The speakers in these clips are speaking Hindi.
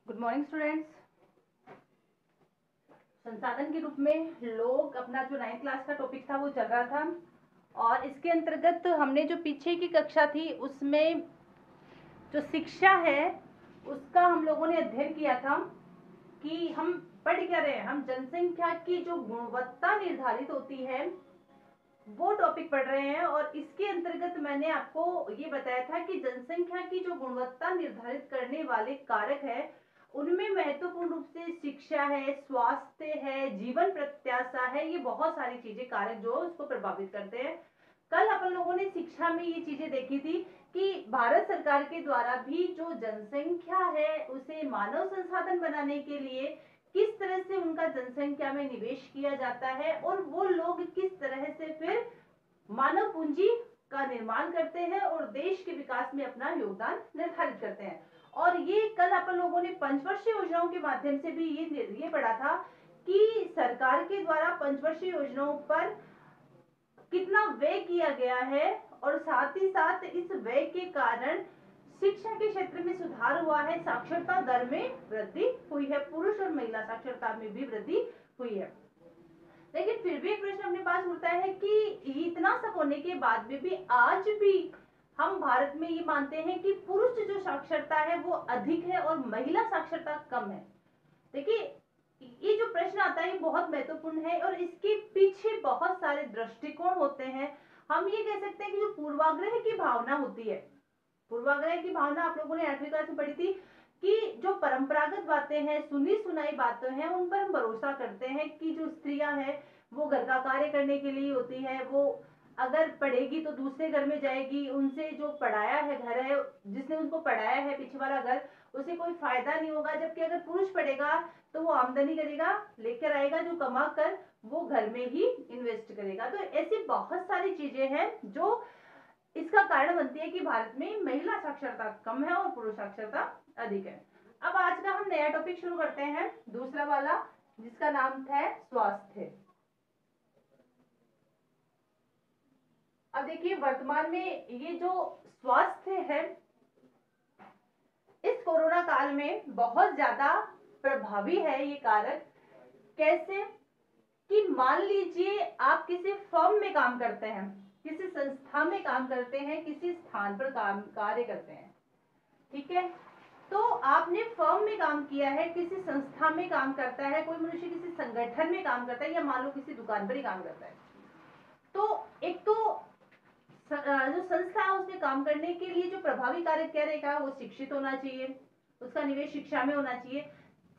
Good morning students. संसाधन के रूप में लोग अपना जो 9th क्लास का टॉपिक था वो चल रहा था और इसके अंतर्गत हमने जो पीछे की कक्षा थी उसमें जो शिक्षा है उसका हम लोगों ने अध्ययन किया था कि हम पढ़ क्या रहे हैं। हम जनसंख्या की जो गुणवत्ता निर्धारित होती है वो टॉपिक पढ़ रहे हैं और इसके अंतर्गत मैंने आपको ये बताया था कि जनसंख्या की जो गुणवत्ता निर्धारित करने वाले कारक है उनमें महत्वपूर्ण रूप से शिक्षा है, स्वास्थ्य है, जीवन प्रत्याशा है। ये बहुत सारी चीजें कारक जो उसको प्रभावित करते हैं। कल अपन लोगों ने शिक्षा में ये चीजें देखी थी कि भारत सरकार के द्वारा भी जो जनसंख्या है उसे मानव संसाधन बनाने के लिए किस तरह से उनका जनसंख्या में निवेश किया जाता है और वो लोग किस तरह से फिर मानव पूंजी का निर्माण करते हैं और देश के विकास में अपना योगदान निर्धारित करते हैं। और ये कल अपन लोगों ने पंचवर्षीय योजनाओं के माध्यम से भी ये पढ़ा था कि सरकार के द्वारा पंचवर्षीय योजनाओं पर कितना व्यय किया गया है और साथ ही साथ इस व्यय के कारण शिक्षा के क्षेत्र में सुधार हुआ है, साक्षरता दर में वृद्धि हुई है, पुरुष और महिला साक्षरता में भी वृद्धि हुई है। लेकिन फिर भी एक प्रश्न अपने पास उठता है कि इतना सब होने के बाद भी आज भी हम भारत में ये मानते हैं कि पुरुष जो साक्षरता है वो अधिक है और महिला साक्षरता कम है। देखिए ये जो प्रश्न आता है ये बहुत महत्वपूर्ण है और इसके पीछे बहुत सारे दृष्टिकोण होते हैं। हम ये कह सकते हैं कि जो पूर्वाग्रह की भावना होती है, पूर्वाग्रह की भावना आप लोगों ने 8वीं क्लास में पढ़ी थी कि जो परंपरागत बातें हैं, सुनी सुनाई बातें हैं, उन पर हम भरोसा करते हैं कि जो स्त्रियां हैं वो घर का कार्य करने के लिए होती है, वो अगर पढ़ेगी तो दूसरे घर में जाएगी, उनसे जो पढ़ाया है घर है, जिसने उनको पढ़ाया है पीछे वाला घर, उसे कोई फायदा नहीं होगा। जबकि अगर पुरुष पढ़ेगा तो वो आमदनी करेगा, लेकर आएगा, जो कमा कर वो घर में ही इन्वेस्ट करेगा। तो ऐसी बहुत सारी चीजें हैं जो इसका कारण बनती है कि भारत में महिला साक्षरता कम है और पुरुष साक्षरता अधिक है। अब आज का हम नया टॉपिक शुरू करते हैं, दूसरा वाला, जिसका नाम है स्वास्थ्य। अब देखिए वर्तमान में ये जो स्वास्थ्य है इस कोरोना काल में बहुत ज्यादा प्रभावी है ये कारक। कैसे कि मान लीजिए आप किसी फर्म में काम करते हैं, किसी संस्था में काम करते हैं, किसी स्थान पर काम कार्य करते हैं, ठीक है। तो आपने फर्म में काम किया है, किसी संस्था में काम करता है, कोई मनुष्य किसी संगठन में काम करता है या मान लो किसी दुकान पर ही काम करता है। तो एक तो जो संस्था है उसमें काम करने के लिए जो प्रभावी कारक क्या रहेगा, वो शिक्षित होना चाहिए, उसका निवेश शिक्षा में होना चाहिए।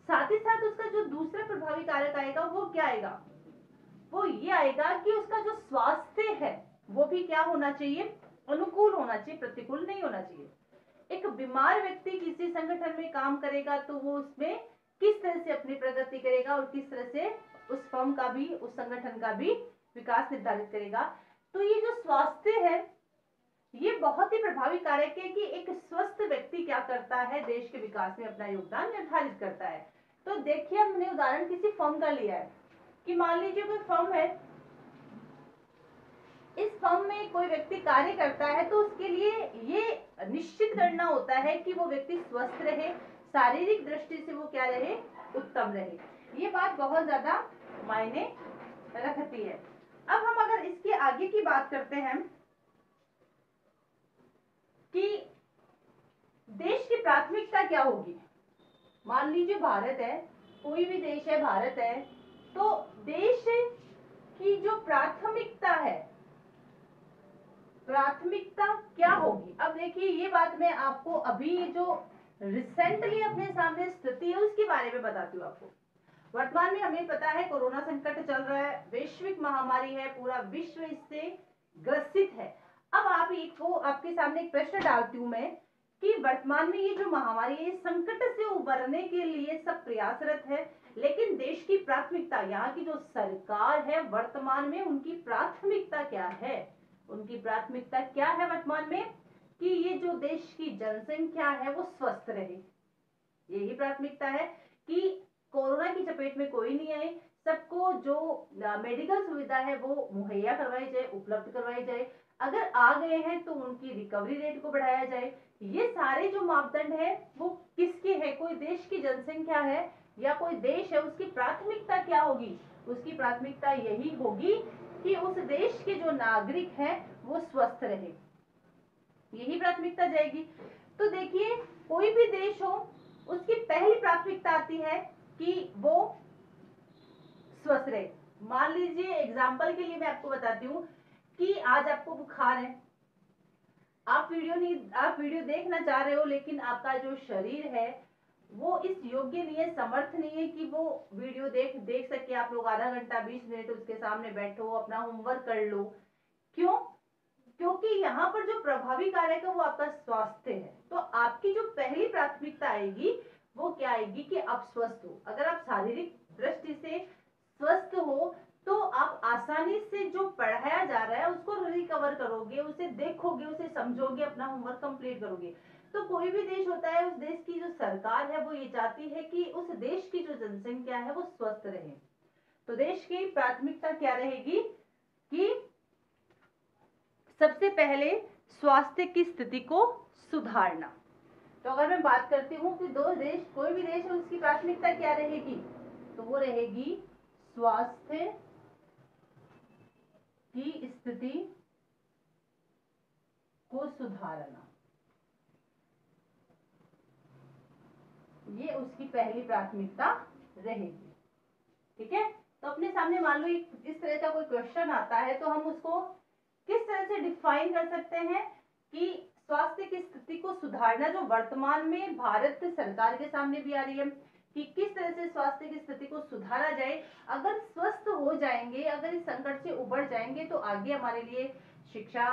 साथ ही साथ उसका जो दूसरा प्रभावी कारक आएगा वो क्या आएगा, वो ये आएगा कि उसका जो स्वास्थ्य है वो भी क्या होना चाहिए, अनुकूल होना चाहिए, प्रतिकूल नहीं होना चाहिए। एक बीमार व्यक्ति किसी संगठन में काम करेगा तो वो उसमें किस तरह से अपनी प्रगति करेगा और किस तरह से उस फर्म का भी, उस संगठन का भी विकास निर्धारित करेगा। तो ये जो स्वास्थ्य है ये बहुत ही प्रभावी कारक है कि एक स्वस्थ व्यक्ति क्या करता है, देश के विकास में अपना योगदान निर्धारित करता है। तो देखिए हमने उदाहरण किसी फर्म का लिया है कि मान लीजिए कोई फर्म है, इस फर्म में कोई व्यक्ति कार्य करता है तो उसके लिए ये निश्चित करना होता है कि वो व्यक्ति स्वस्थ रहे, शारीरिक दृष्टि से वो क्या रहे, उत्तम रहे। ये बात बहुत ज्यादा मायने रखती है। अब हम अगर इसके आगे की बात करते हैं कि देश की प्राथमिकता क्या होगी। मान लीजिए भारत है, कोई भी देश है, भारत है, तो देश की जो प्राथमिकता है, प्राथमिकता क्या होगी। अब देखिए ये बात मैं आपको अभी जो रिसेंटली अपने सामने स्थिति है उसके बारे में बताती हूँ आपको। वर्तमान में हमें पता है कोरोना संकट चल रहा है, वैश्विक महामारी है, पूरा विश्व इससे ग्रसित है। अब आप इसको आपके सामने एक प्रश्न डालती हूँ मैं कि वर्तमान में ये जो महामारी है, संकट से उबरने के लिए सब प्रयासरत है, लेकिन देश की प्राथमिकता, यहाँ की जो सरकार है वर्तमान में उनकी प्राथमिकता क्या है, उनकी प्राथमिकता क्या है वर्तमान में कि ये जो देश की जनसंख्या है वो स्वस्थ रहे। यही प्राथमिकता है कि कोरोना की चपेट में कोई नहीं आए, सबको जो मेडिकल सुविधा है वो मुहैया करवाई जाए, उपलब्ध करवाई जाए, अगर आ गए हैं तो उनकी रिकवरी रेट को बढ़ाया जाए। ये सारे जो मापदंड है वो किसके हैं, कोई देश की जनसंख्या है या कोई देश है उसकी प्राथमिकता क्या होगी? उसकी प्राथमिकता यही होगी कि उस देश के जो नागरिक हैं वो स्वस्थ रहे, यही प्राथमिकता जाएगी। तो देखिए कोई भी देश हो उसकी पहली प्राथमिकता आती है कि वो स्वस्थ रहे। मान लीजिए एग्जाम्पल के लिए मैं आपको बताती हूँ कि आज आपको बुखार है, आप वीडियो देखना चाह रहे हो, लेकिन आपका जो शरीर है वो इस योग्य नहीं है, समर्थ नहीं है कि वो वीडियो देख सके। आप लोग आधा घंटा 20 मिनट उसके सामने बैठो, अपना होमवर्क कर लो। क्यों? क्योंकि यहाँ पर जो प्रभावी कारक है वो आपका स्वास्थ्य है। तो आपकी जो पहली प्राथमिकता आएगी वो क्या आएगी कि आप स्वस्थ हो। अगर आप शारीरिक दृष्टि से स्वस्थ हो तो आप आसानी से जो पढ़ाया जा रहा है उसको रिकवर करोगे, उसे देखोगे, उसे समझोगे, अपना होमवर्क कंप्लीट करोगे। तो कोई भी देश होता है, उस देश की जो सरकार है वो ये चाहती है कि उस देश की जो जनसंख्या है वो स्वस्थ रहे। तो देश की प्राथमिकता क्या रहेगी कि सबसे पहले स्वास्थ्य की स्थिति को सुधारना। तो अगर मैं बात करती हूँ कि कोई भी देश है उसकी प्राथमिकता क्या रहेगी, तो वो रहेगी स्वास्थ्य की स्थिति को सुधारना। ये उसकी पहली प्राथमिकता रहेगी। ठीक है, तो अपने सामने मान लो इस तरह का कोई क्वेश्चन आता है तो हम उसको किस तरह से डिफाइन कर सकते हैं कि स्वास्थ्य की स्थिति को सुधारना, जो वर्तमान में भारत सरकार के सामने भी आ रही है कि किस तरह से स्वास्थ्य की स्थिति को सुधारा जाए। अगर स्वस्थ हो जाएंगे, अगर इस संकट से उबर जाएंगे तो आगे हमारे लिए शिक्षा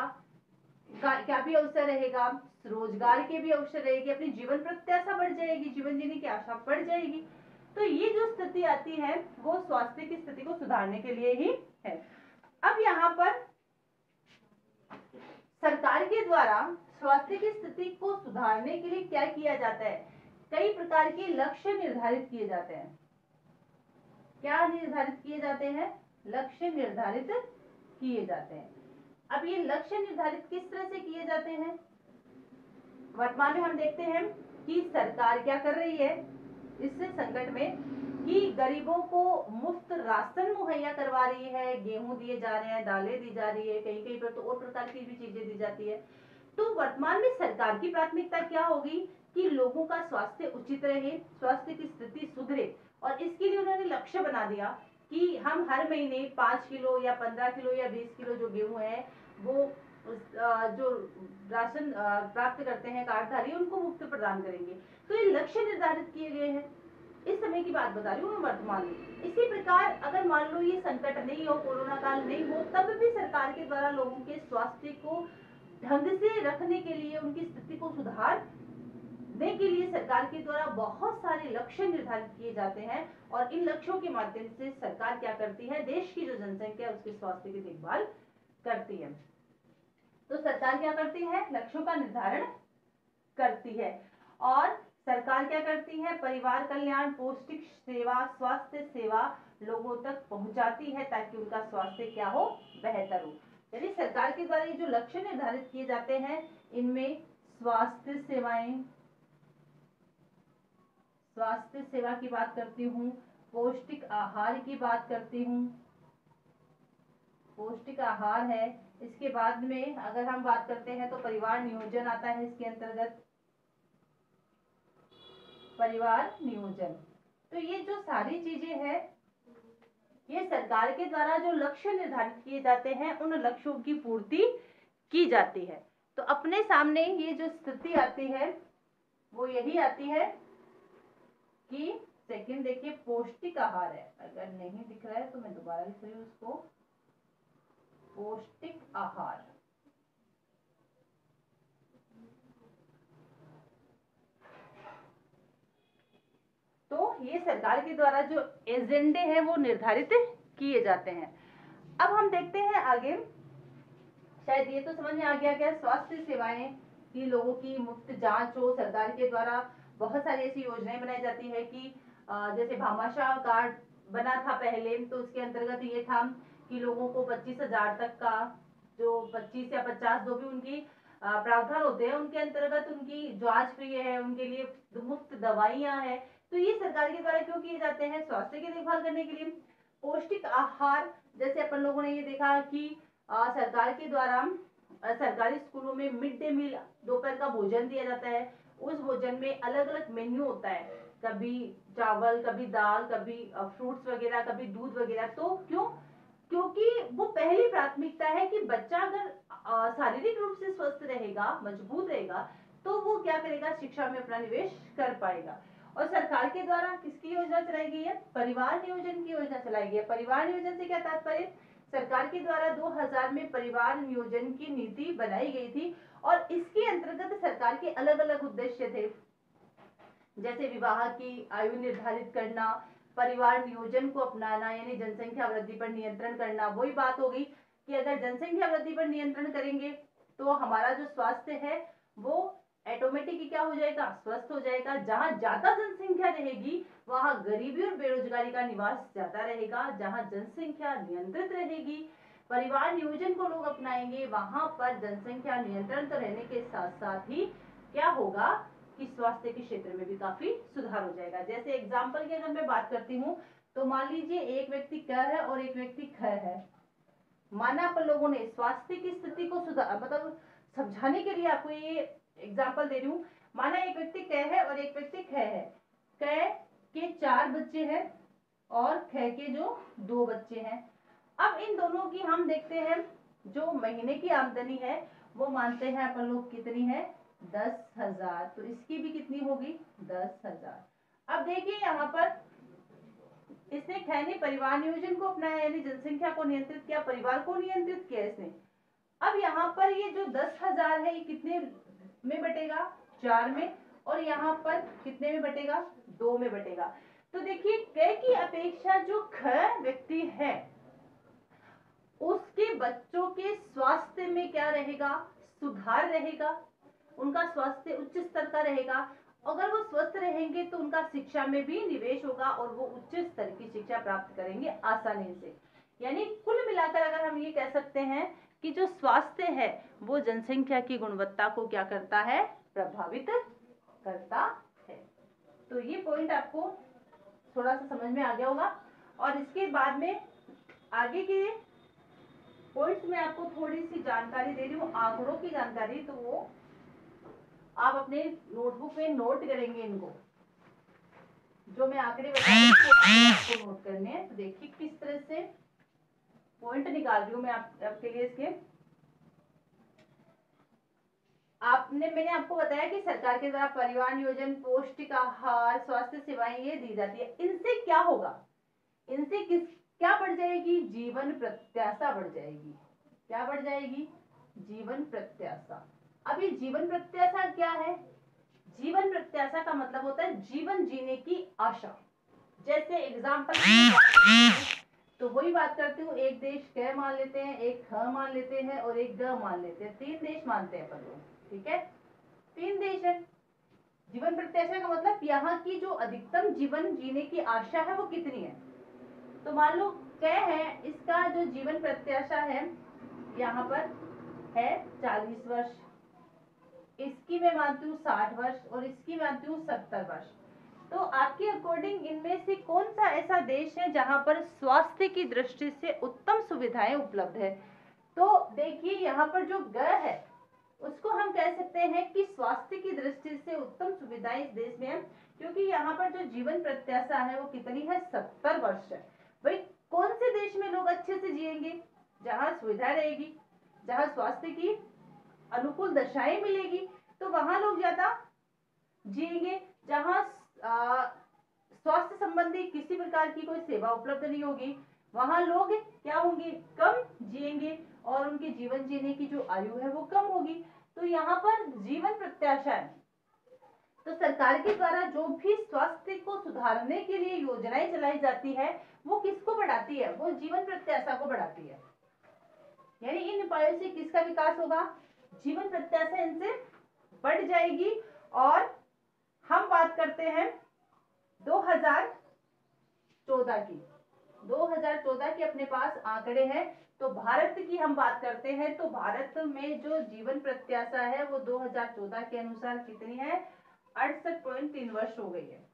का भी अवसर रहेगा, रोजगार के भी अवसर रहेगी, अपनी जीवन प्रत्याशा बढ़ जाएगी, जीवन जीने की आशा बढ़ जाएगी। तो ये जो स्थिति आती है वो स्वास्थ्य की स्थिति को सुधारने के लिए ही है। अब यहाँ पर सरकार के द्वारा स्वास्थ्य की स्थिति को सुधारने के लिए क्या किया जाता है? कई प्रकार के लक्ष्य निर्धारित किए जाते हैं। क्या निर्धारित किए जाते हैं? लक्ष्य निर्धारित किए जाते हैं। अब ये लक्ष्य निर्धारित किस तरह से किए जाते हैं? वर्तमान में हम देखते हैं कि सरकार क्या कर रही है इस संकट में कि गरीबों को मुफ्त राशन मुहैया करवा रही है, गेहूं दिए जा रहे हैं, दालें दी जा रही है, कहीं कहीं पर तो और प्रकार की भी चीजें दी जाती है। तो वर्तमान में सरकार की प्राथमिकता क्या होगी कि लोगों का स्वास्थ्य उचित रहे, स्वास्थ्य की स्थिति सुधरे, और इसके लिए उन्होंने लक्ष्य बना दिया कि हम हर महीने 5 किलो या 15 किलो या 20 किलो जो गेहूं है वो जो राशन प्राप्त करते हैं कार्डधारी उनको मुफ्त प्रदान करेंगे। तो ये लक्ष्य निर्धारित किए गए हैं। इस समय की बात बता रही हूँ मैं वर्तमान में। इसी प्रकार अगर मान लो ये संकट नहीं हो, कोरोना काल नहीं हो, तब भी सरकार के द्वारा लोगों के स्वास्थ्य को ढंग से रखने के लिए, उनकी स्थिति को सुधारने के लिए सरकार के द्वारा बहुत सारे लक्ष्य निर्धारित किए जाते हैं। और इन लक्ष्यों के माध्यम से सरकार क्या करती है, देश की जो जनसंख्या है उसके स्वास्थ्य की देखभाल करती है। तो सरकार क्या करती है, लक्ष्यों का निर्धारण करती है। और सरकार क्या करती है, परिवार कल्याण, पौष्टिक सेवा, स्वास्थ्य सेवा लोगों तक पहुंचाती है ताकि उनका स्वास्थ्य क्या हो, बेहतर हो। यानी सरकार के द्वारा ये जो लक्ष्य निर्धारित किए जाते हैं इनमें स्वास्थ्य सेवाएं, स्वास्थ्य सेवा की बात करती हूँ, पौष्टिक आहार की बात करती हूँ, पौष्टिक आहार है। इसके बाद में अगर हम बात करते हैं तो परिवार नियोजन आता है इसके अंतर्गत, परिवार नियोजन। तो ये जो सारी चीजें हैं ये सरकार के द्वारा जो लक्ष्य निर्धारित किए जाते हैं उन लक्ष्यों की पूर्ति की जाती है। तो अपने सामने ये जो स्थिति आती है वो यही आती है कि सेकंड देखिए पौष्टिक आहार है, अगर नहीं दिख रहा है तो मैं दोबारा लिख रही हूँ उसको, पौष्टिक आहार। तो ये सरकार के द्वारा जो एजेंडे हैं वो निर्धारित किए जाते हैं। अब हम देखते हैं आगे, शायद ये तो समझ में आ गया क्या, स्वास्थ्य सेवाएं कि लोगों की मुफ्त जांच हो। सरकार के द्वारा बहुत सारी ऐसी योजनाएं बनाई जाती है कि जैसे भामाशाह कार्ड बना था पहले, तो उसके अंतर्गत ये था कि लोगों को 25,000 तक का, जो 25 या 50 जो भी उनकी प्रावधान होते हैं उनके अंतर्गत उनकी जांच फ्री है, उनके लिए मुफ्त दवाइयां हैं। तो ये सरकार के द्वारा क्यों किए जाते हैं? स्वास्थ्य की देखभाल करने के लिए। पौष्टिक आहार, जैसे अपन लोगों ने ये देखा कि सरकार के द्वारा सरकारी स्कूलों में मिड डे मील, दोपहर का भोजन दिया जाता है। उस भोजन में अलग अलग मेन्यू होता है, कभी चावल, कभी दाल, कभी फ्रूट्स वगैरह, कभी दूध वगैरह। तो क्यों? क्योंकि वो पहली प्राथमिकता है कि बच्चा अगर शारीरिक रूप से स्वस्थ रहेगा, मजबूत रहेगा, तो वो क्या करेगा? शिक्षा में अपना निवेश कर पाएगा। और सरकार के द्वारा किसकी योजना चलाई गई है? परिवार नियोजन की योजना चलाई गई है। परिवार नियोजन से क्या तात्पर्य? सरकार के द्वारा 2000 में परिवार नियोजन की नीति बनाई गई थी और इसके अंतर्गत सरकार के अलग अलग उद्देश्य थे, जैसे विवाह की आयु निर्धारित करना, परिवार नियोजन को अपनाना, यानी जनसंख्या वृद्धि पर नियंत्रण करना। वही बात हो गई कि अगर जनसंख्या वृद्धि पर नियंत्रण करेंगे तो हमारा जो स्वास्थ्य है वो ऑटोमेटिक क्या हो जाएगा? स्वस्थ हो जाएगा। जहां ज्यादा जनसंख्या रहेगी वहां गरीबी और बेरोजगारी का निवास ज्यादा रहेगा। जहां जनसंख्या नियंत्रित रहेगी, परिवार नियोजन को लोग अपनाएंगे, वहां पर जनसंख्या नियंत्रण तो रहने के साथ साथ ही क्या होगा कि स्वास्थ्य के क्षेत्र में भी काफी सुधार हो जाएगा। जैसे एग्जाम्पल की अगर मैं बात करती हूँ तो मान लीजिए एक व्यक्ति क है और एक व्यक्ति ख है। माना अपन लोगों ने स्वास्थ्य की स्थिति को सुधार, मतलब समझाने के लिए आपको ये एग्जाम्पल दे रही हूँ। माना एक व्यक्ति क है और एक व्यक्ति ख है। क के 4 बच्चे हैं और ख के जो 2 बच्चे हैं। अब इन दोनों की हम देखते हैं, जो महीने की आमदनी है वो मानते हैं अपन लोग कितनी है? 10,000। तो इसकी भी कितनी होगी? 10,000। अब देखिए यहाँ पर इसने ख ने परिवार नियोजन को अपनाया, यानी जनसंख्या को नियंत्रित किया, परिवार को नियंत्रित किया इसने। अब यहाँ पर ये जो 10,000 है ये कितने में बटेगा? 4 में। और यहाँ पर कितने में बटेगा? 2 में बटेगा। तो देखिए क की अपेक्षा जो ख व्यक्ति है उसके बच्चों के स्वास्थ्य में क्या रहेगा? सुधार रहेगा। उनका स्वास्थ्य उच्च स्तर का रहेगा। अगर वो स्वस्थ रहेंगे तो उनका शिक्षा में भी निवेश होगा और वो उच्च स्तर की शिक्षा प्राप्त करेंगे आसानी से। यानी कुल मिलाकर अगर हम ये कह सकते हैं कि जो स्वास्थ्य है वो जनसंख्या की गुणवत्ता को क्या करता है? प्रभावित करता है। तो ये पॉइंट आपको थोड़ा सा समझ में आ गया होगा। और इसके बाद में आगे के पॉइंट्स में आपको थोड़ी सी जानकारी दे रही हूँ, आंकड़ों की जानकारी। तो वो आप अपने नोटबुक में नोट करेंगे, इनको जो मैं आंकड़े बता रही हूँ आपको नोट करने हैं। तो देखिए किस तरह से पॉइंट निकाल रही हूँ मैं आपके लिए। इसके मैंने आपको बताया कि सरकार के द्वारा परिवार नियोजन, पौष्टिक आहार, स्वास्थ्य सेवाएं ये दी जाती है। इनसे क्या होगा? इनसे क्या बढ़ जाएगी? जीवन प्रत्याशा बढ़ जाएगी। क्या बढ़ जाएगी? जीवन प्रत्याशा। अभी जीवन प्रत्याशा क्या है? जीवन प्रत्याशा का मतलब होता है जीवन जीने की आशा। जैसे एग्जाम्पल तो वही बात करती हूँ, एक देश क मान लेते हैं, एक ख मान लेते हैं और एक ग मान लेते हैं। 3 देश मानते हैं अपन लोग, ठीक है? 3 देश है। जीवन प्रत्याशा का मतलब यहाँ की जो अधिकतम जीवन जीने की आशा है वो कितनी है। तो मान लो क है, इसका जो जीवन प्रत्याशा है यहाँ पर है 40 वर्ष, इसकी मैं मानती हूँ 60 वर्ष और इसकी मानती हूँ 70 वर्ष। तो आपके अकॉर्डिंग इनमें से कौन सा ऐसा देश है जहां पर स्वास्थ्य की दृष्टि से उत्तम सुविधाएं उपलब्ध है? तो देखिए यहाँ पर जो ग है उसको हम कह सकते हैं कि स्वास्थ्य की दृष्टि से उत्तम सुविधाएं इस देश में है, क्योंकि यहाँ पर जो जीवन प्रत्याशा है वो कितनी है? 70 वर्ष है। भाई कौन से देश में लोग अच्छे से जिएंगे? जहाँ सुविधा रहेगी, जहाँ स्वास्थ्य की अनुकूल दशाएं मिलेगी, तो वहां लोग ज्यादा जिएंगे। जहाँ स्वास्थ्य संबंधी किसी प्रकार की कोई सेवा उपलब्ध नहीं होगी, वहां लोग क्या होंगे? कम जिएंगे और उनके जीवन जीने की जो आयु है वो कम होगी। तो यहाँ पर जीवन प्रत्याशा है। तो सरकार के द्वारा जो भी स्वास्थ्य को सुधारने के लिए योजनाएं चलाई जाती है वो किसको बढ़ाती है? वो जीवन प्रत्याशा को बढ़ाती है। यानी इन उपायों से किसका विकास होगा? जीवन प्रत्याशा इनसे बढ़ जाएगी। और हम बात करते हैं 2014 की। 2014 के अपने पास आंकड़े हैं। तो भारत की हम बात करते हैं तो भारत में जो जीवन प्रत्याशा है वो 2014 के अनुसार कितनी है? 68.3 वर्ष हो गई है।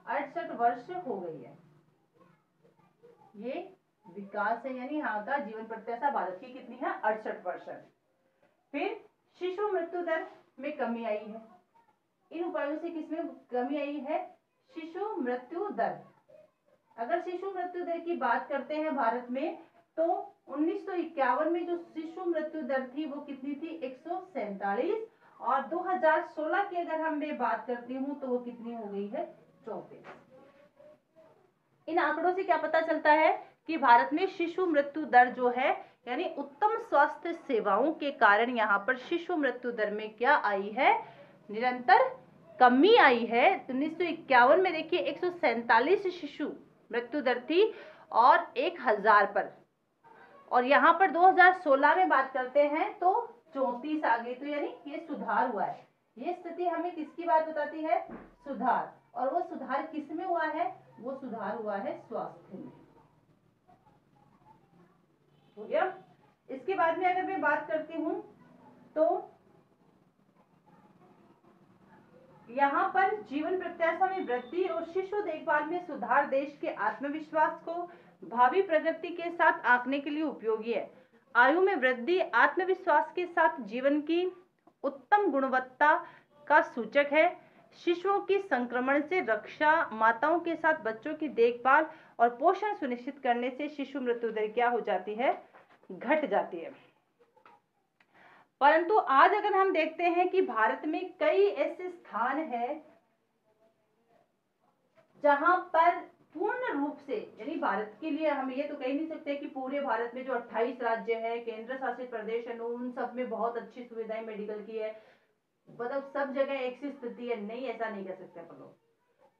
68 वर्ष हो गई है। ये विकास है, यानी यहाँ का जीवन प्रत्याशा भारत की कितनी है, 68 वर्ष है। फिर शिशु मृत्यु दर में कमी आई है। इन उपायों से किसमें कमी आई है, शिशु मृत्यु दर। अगर शिशु मृत्यु दर की बात करते हैं भारत में, तो 1951 में जो शिशु मृत्यु दर थी वो कितनी थी, 147, और 2016 की अगर हम मैं बात करती हूँ तो वो कितनी हो गई है, 34। इन आंकड़ों से क्या पता चलता है कि भारत में शिशु मृत्यु दर जो है, यानी उत्तम स्वास्थ्य सेवाओं के कारण यहाँ पर शिशु मृत्यु दर में क्या आई है, निरंतर कमी आई है। 1951 में देखिए 147 शिशु मृत्यु दर थी और 1000 पर, और यहाँ पर 2016 में बात करते हैं तो 34 आ गई। तो यानी ये सुधार हुआ है। ये स्थिति हमें किसकी बात बताती है, सुधार। और वो सुधार किस में हुआ है, वो सुधार हुआ है स्वास्थ्य में। हो गया। इसके बाद में अगर मैं बात करती हूँ तो यहाँ पर जीवन प्रत्याशा में वृद्धि और शिशु देखभाल में सुधार देश के आत्मविश्वास को भावी प्रगति के साथ आंकने के लिए उपयोगी है। आयु में वृद्धि आत्मविश्वास के साथ जीवन की उत्तम गुणवत्ता का सूचक है। शिशुओं की संक्रमण से रक्षा, माताओं के साथ बच्चों की देखभाल और पोषण सुनिश्चित करने से शिशु मृत्यु दर क्या हो जाती है, घट जाती है। परंतु आज अगर हम देखते हैं कि भारत में कई ऐसे स्थान हैं जहां पर पूर्ण रूप से, यानी भारत के लिए हम ये तो कह नहीं सकते कि पूरे भारत में जो 28 राज्य है, केंद्र शासित प्रदेश है, उन सब में बहुत अच्छी सुविधाएं मेडिकल की है, मतलब सब जगह एक सी स्थिति है, नहीं, ऐसा नहीं कह सकते अपन लोग।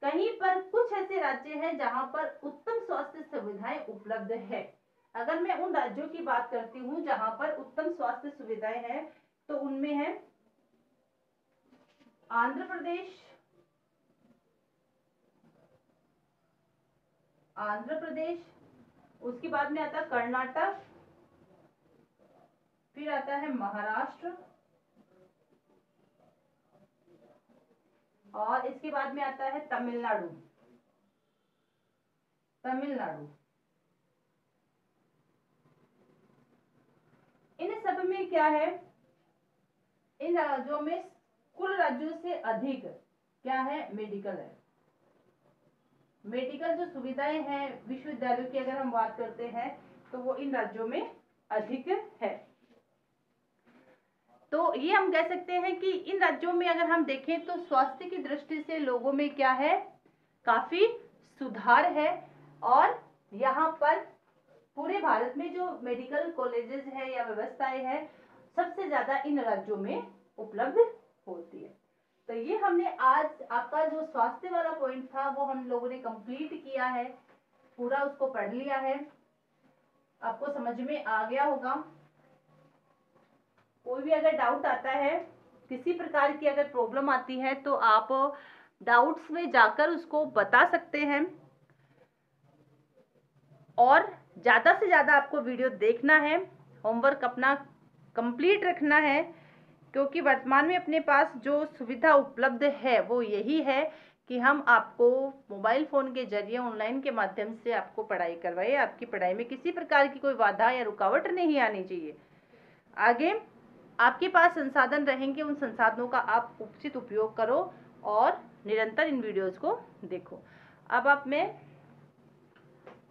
कहीं पर कुछ ऐसे राज्य हैं जहां पर उत्तम स्वास्थ्य सुविधाएं उपलब्ध है। अगर मैं उन राज्यों की बात करती हूँ जहां पर उत्तम स्वास्थ्य सुविधाएं हैं, तो उनमें है आंध्र प्रदेश, उसके बाद में आता है कर्नाटक, फिर आता है महाराष्ट्र, और इसके बाद में आता है तमिलनाडु। इन सब में क्या है, इन राज्यों में कुल राज्यों से अधिक क्या है, मेडिकल है। मेडिकल जो सुविधाएं हैं विश्वविद्यालयों की अगर हम बात करते हैं तो वो इन राज्यों में अधिक है। तो ये हम कह सकते हैं कि इन राज्यों में अगर हम देखें तो स्वास्थ्य की दृष्टि से लोगों में क्या है, काफी सुधार है। और यहाँ पर पूरे भारत में जो मेडिकल कॉलेजेस है या व्यवस्थाएं है, सबसे ज्यादा इन राज्यों में उपलब्ध होती है। तो ये हमने आज आपका जो स्वास्थ्य वाला पॉइंट था वो हम लोगों ने कंप्लीट किया है, पूरा उसको पढ़ लिया है, आपको समझ में आ गया होगा। कोई भी अगर डाउट आता है, किसी प्रकार की अगर प्रॉब्लम आती है, तो आप डाउट्स में जाकर उसको बता सकते हैं। और ज़्यादा से ज़्यादा आपको वीडियो देखना है, होमवर्क अपना कंप्लीट रखना है, क्योंकि वर्तमान में अपने पास जो सुविधा उपलब्ध है वो यही है कि हम आपको मोबाइल फ़ोन के जरिए ऑनलाइन के माध्यम से आपको पढ़ाई करवाए। आपकी पढ़ाई में किसी प्रकार की कोई बाधा या रुकावट नहीं आनी चाहिए। आगे आपके पास संसाधन रहेंगे, उन संसाधनों का आप उचित उपयोग करो और निरंतर इन वीडियोस को देखो। अब आप मैं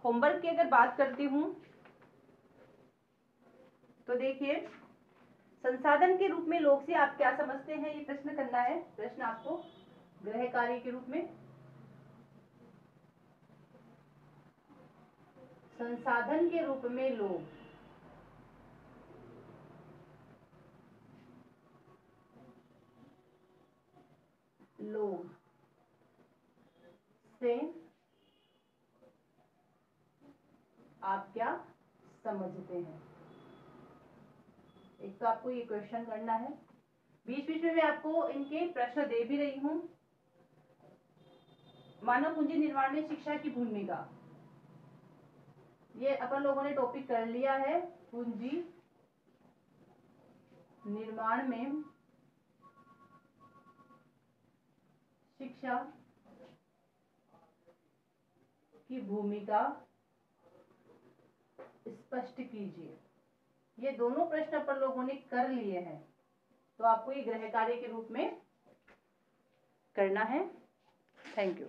होमवर्क की अगर बात करती हूँ तो देखिए, संसाधन के रूप में लोग से आप क्या समझते हैं, ये प्रश्न करना है। प्रश्न आपको गृह कार्य के रूप में, संसाधन के रूप में लोग से आप क्या समझते हैं। एक तो आपको ये क्वेश्चन करना है, बीच बीच में मैं आपको इनके प्रश्न दे भी रही हूं। मानव पूंजी निर्माण में शिक्षा की भूमिका, ये अपन लोगों ने टॉपिक कर लिया है। पूंजी निर्माण में शिक्षा की भूमिका स्पष्ट कीजिए। ये दोनों प्रश्न अपन लोगों ने कर लिए हैं, तो आपको ये गृह कार्य के रूप में करना है। Thank you.